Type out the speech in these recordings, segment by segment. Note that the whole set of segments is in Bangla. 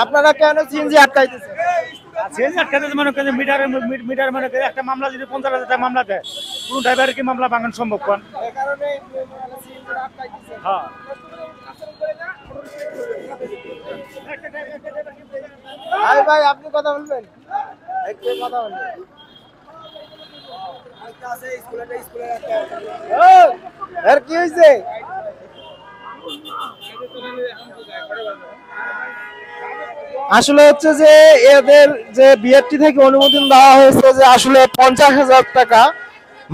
আপনারা কেন সিএনজি আটকাইতেছেন? সিএনজি আটকাতে মনে করেন মিটার মনে করে একটা মামলা যদি 50,000 টাকা মামলা দেয়, কোন ড্রাইভারের কি মামলা ভাঙানো সম্ভব কোন? এই কারণে সিএনজি আটকাইতেছেন। হ্যাঁ। ভাই ভাই আপনি কথা বলবেন, একটু কথা বলবেন। এর কি হয়েছে? আসলে হচ্ছে যে এদের যে বিআরটি থেকে অনুমোদন দেওয়া হয়েছে যে আসলে 50,000 টাকা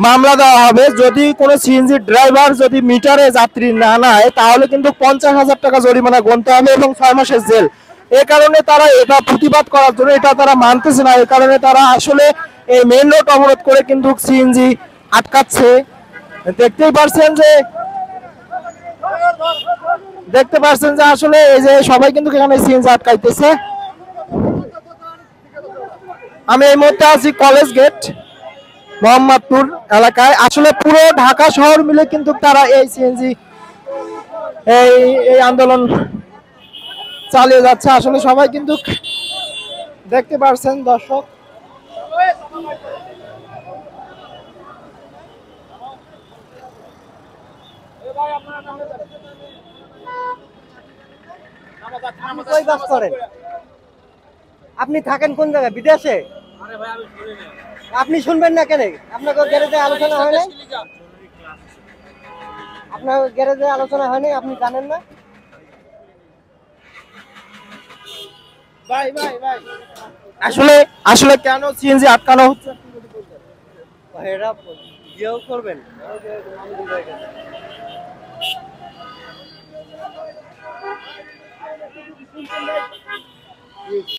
মামলা দেওয়া হবে যদি কোনো সিএনজি ড্রাইভার যদি মিটারে যাত্রী না নেয়, তাহলে কিন্তু 50,000 টাকা জরিমানা গুনতে হবে এবং 6 মাসের জেল। এই কারণে তারা এটা প্রতিবাদ করার জন্য এটা তারা মানতেছে না, এই কারণে তারা আসলে এই মেইন রোড অবরোধ করে কিন্তু সিএনজি আটকাচ্ছে। দেখতেই পারছেন যে আসলে এই যে সবাই কিন্তু এখানে সিএনজি আটকাইতেছে। আমি এই মুহূর্তে আছি কলেজ গেট মোহাম্মদপুর এলাকায়। আসলে পুরো ঢাকা শহর মিলে কিন্তু তারা এই সিএনজি এই এই আন্দোলন চালিয়ে যাচ্ছে। আসলে সবাই কিন্তু দেখতে পারছেন দর্শক। আপনি কই কাজ করেন? আপনি থাকেন কোন জায়গায়? বিদেশে? আপনি শুনবেন না কেন? আপনাকে গ্যারেজে আলোচনা হয় নাই? আপনার গ্যারেজে আলোচনা হয় নাই, আপনি জানেন না? ভাই ভাই ভাই আসলে আসলে কেন সিএনজি আটকানো হচ্ছে? এরা ইয়েও করবেন।